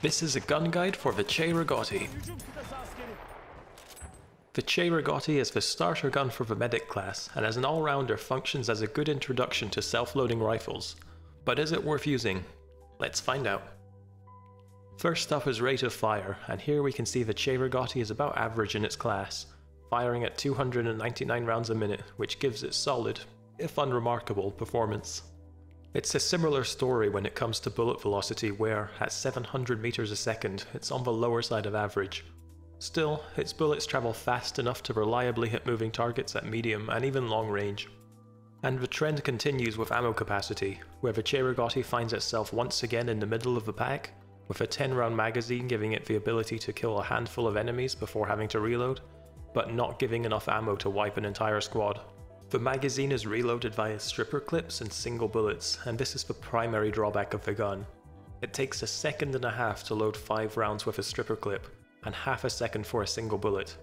This is a gun guide for the Cei-Rigotti. The Cei-Rigotti is the starter gun for the medic class, and as an all-rounder functions as a good introduction to self-loading rifles. But is it worth using? Let's find out. First up is rate of fire, and here we can see the Cei-Rigotti is about average in its class, firing at 299 rounds a minute, which gives it solid, if unremarkable, performance. It's a similar story when it comes to bullet velocity where, at 700 meters a second, it's on the lower side of average. Still, its bullets travel fast enough to reliably hit moving targets at medium and even long range. And the trend continues with ammo capacity, where the Cei-Rigotti finds itself once again in the middle of the pack, with a 10-round magazine giving it the ability to kill a handful of enemies before having to reload, but not giving enough ammo to wipe an entire squad. The magazine is reloaded via stripper clips and single bullets, and this is the primary drawback of the gun. It takes a second and a half to load 5 rounds with a stripper clip, and half a second for a single bullet.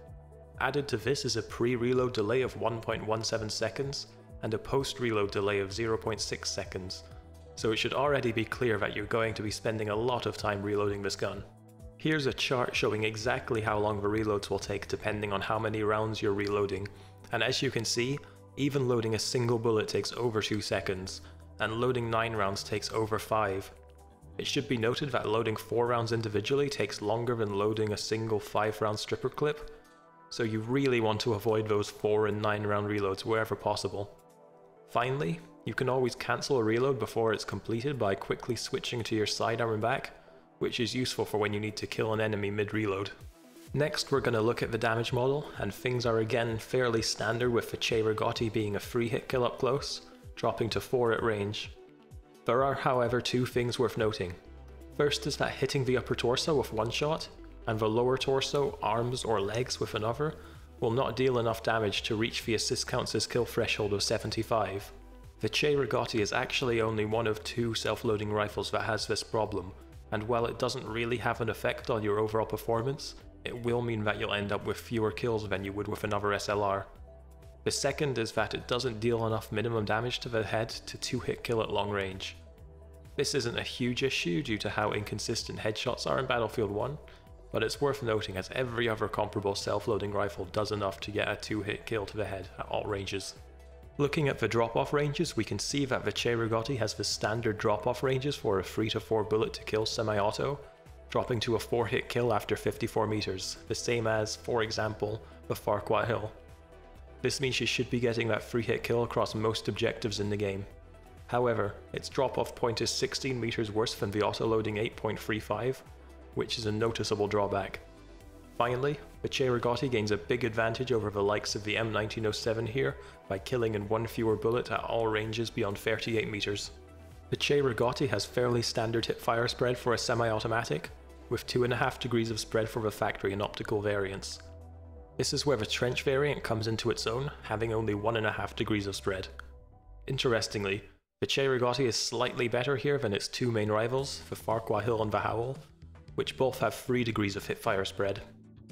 Added to this is a pre-reload delay of 1.17 seconds, and a post-reload delay of 0.6 seconds, so it should already be clear that you're going to be spending a lot of time reloading this gun. Here's a chart showing exactly how long the reloads will take depending on how many rounds you're reloading, and as you can see, even loading a single bullet takes over 2 seconds, and loading 9 rounds takes over 5. It should be noted that loading 4 rounds individually takes longer than loading a single 5-round stripper clip, so you really want to avoid those 4 and 9 round reloads wherever possible. Finally, you can always cancel a reload before it's completed by quickly switching to your sidearm and back, which is useful for when you need to kill an enemy mid-reload. Next we're going to look at the damage model, and things are again fairly standard with the Cei-Rigotti being a 3-hit kill up close, dropping to 4 at range. There are however 2 things worth noting. First is that hitting the upper torso with one shot, and the lower torso, arms or legs with another, will not deal enough damage to reach the assist counts as kill threshold of 75. The Cei-Rigotti is actually only one of 2 self-loading rifles that has this problem, and while it doesn't really have an effect on your overall performance, it will mean that you'll end up with fewer kills than you would with another SLR. The second is that it doesn't deal enough minimum damage to the head to 2-hit kill at long range. This isn't a huge issue due to how inconsistent headshots are in Battlefield 1, but it's worth noting as every other comparable self-loading rifle does enough to get a 2-hit kill to the head at all ranges. Looking at the drop-off ranges, we can see that the Cei-Rigotti has the standard drop-off ranges for a 3 to 4 bullet to kill semi-auto, dropping to a 4-hit kill after 54 meters, the same as, for example, the Farquhar Hill. This means you should be getting that 3-hit kill across most objectives in the game. However, its drop-off point is 16 meters worse than the auto-loading 8.35, which is a noticeable drawback. Finally, the Cei-Rigotti gains a big advantage over the likes of the M1907 here by killing in 1 fewer bullet at all ranges beyond 38 meters. The Cei-Rigotti has fairly standard hip-fire spread for a semi-automatic, with 2.5 degrees of spread for the factory and optical variants. This is where the trench variant comes into its own, having only 1.5 degrees of spread. Interestingly, the Cei-Rigotti is slightly better here than its 2 main rivals, the Farquhar Hill and the Howell, which both have 3 degrees of hip-fire spread.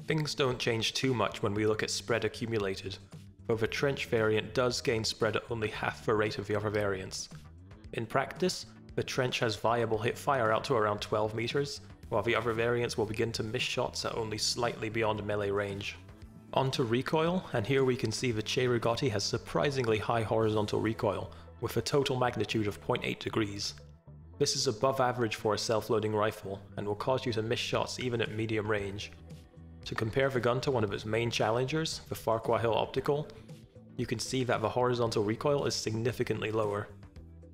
Things don't change too much when we look at spread accumulated, though the trench variant does gain spread at only half the rate of the other variants. In practice, the trench has viable hip-fire out to around 12 meters, while the other variants will begin to miss shots at only slightly beyond melee range. On to recoil, and here we can see the Cei-Rigotti has surprisingly high horizontal recoil, with a total magnitude of 0.8 degrees. This is above average for a self-loading rifle, and will cause you to miss shots even at medium range. To compare the gun to one of its main challengers, the Farquhar Hill Optical, you can see that the horizontal recoil is significantly lower.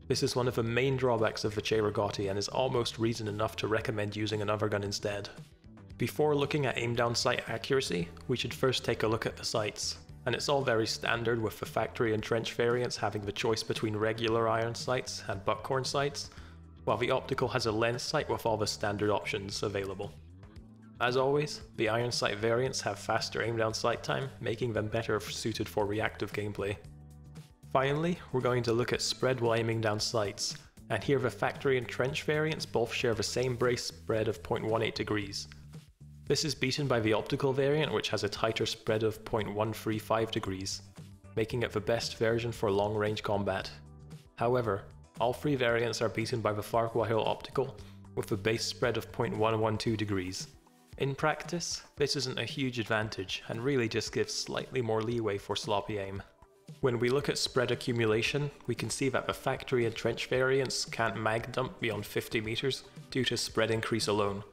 This is one of the main drawbacks of the Cei-Rigotti and is almost reason enough to recommend using another gun instead. Before looking at aim down sight accuracy, we should first take a look at the sights, and it's all very standard with the factory and trench variants having the choice between regular iron sights and buckhorn sights, while the optical has a lens sight with all the standard options available. As always, the iron sight variants have faster aim down sight time, making them better suited for reactive gameplay. Finally, we're going to look at spread while aiming down sights, and here the factory and trench variants both share the same brace spread of 0.18 degrees. This is beaten by the optical variant, which has a tighter spread of 0.135 degrees, making it the best version for long-range combat. However, all 3 variants are beaten by the Farquhar Hill Optical, with a base spread of 0.112 degrees. In practice, this isn't a huge advantage and really just gives slightly more leeway for sloppy aim. When we look at spread accumulation, we can see that the factory and trench variants can't mag dump beyond 50 meters due to spread increase alone.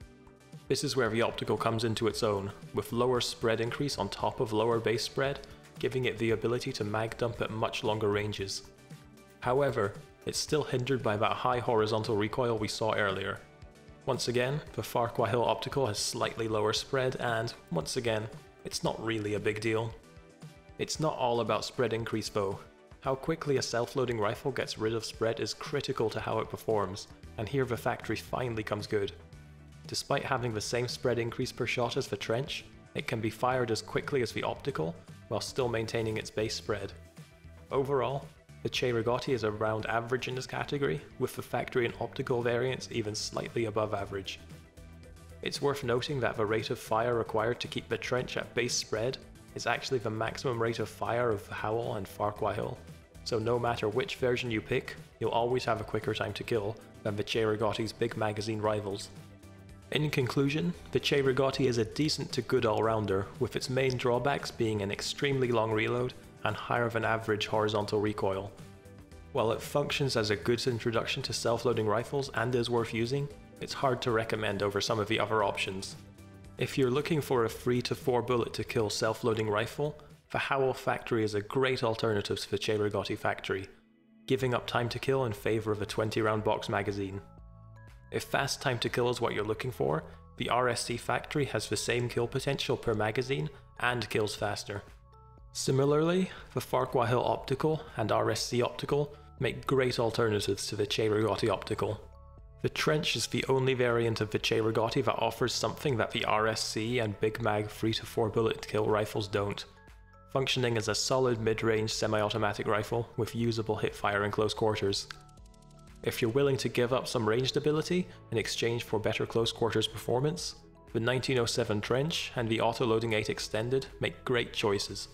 This is where the optical comes into its own, with lower spread increase on top of lower base spread, giving it the ability to mag dump at much longer ranges. However, it's still hindered by that high horizontal recoil we saw earlier. Once again, the Farquhar optical has slightly lower spread and, once again, it's not really a big deal. It's not all about spread increase though. How quickly a self-loading rifle gets rid of spread is critical to how it performs, and here the factory finally comes good. Despite having the same spread increase per shot as the trench, it can be fired as quickly as the optical, while still maintaining its base spread. Overall, the Cei-Rigotti is around average in this category, with the factory and optical variants even slightly above average. It's worth noting that the rate of fire required to keep the trench at base spread is actually the maximum rate of fire of the Howell and Farquhar, so no matter which version you pick, you'll always have a quicker time to kill than the Cei-Rigotti's big magazine rivals. In conclusion, the Cei-Rigotti is a decent to good all-rounder, with its main drawbacks being an extremely long reload and higher than average horizontal recoil. While it functions as a good introduction to self-loading rifles and is worth using, it's hard to recommend over some of the other options. If you're looking for a 3 to 4 bullet to kill self-loading rifle, the Howell factory is a great alternative to the Cei-Rigotti factory, giving up time to kill in favour of a 20-round box magazine. If fast time to kill is what you're looking for, the RSC factory has the same kill potential per magazine and kills faster. Similarly, the Farquhar optical and RSC optical make great alternatives to the Cei-Rigotti optical. The trench is the only variant of the Cei-Rigotti that offers something that the RSC and Big Mag 3 to 4 bullet kill rifles don't, functioning as a solid mid-range semi-automatic rifle with usable hipfire in close quarters. If you're willing to give up some ranged ability in exchange for better close quarters performance, the 1907 Trench and the Autoloading 8 Extended make great choices.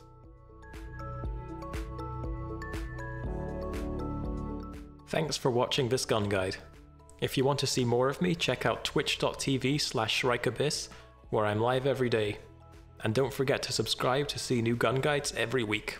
Thanks for watching this gun guide. If you want to see more of me, check out twitch.tv/ShrikeAbyss, where I'm live every day. And don't forget to subscribe to see new gun guides every week.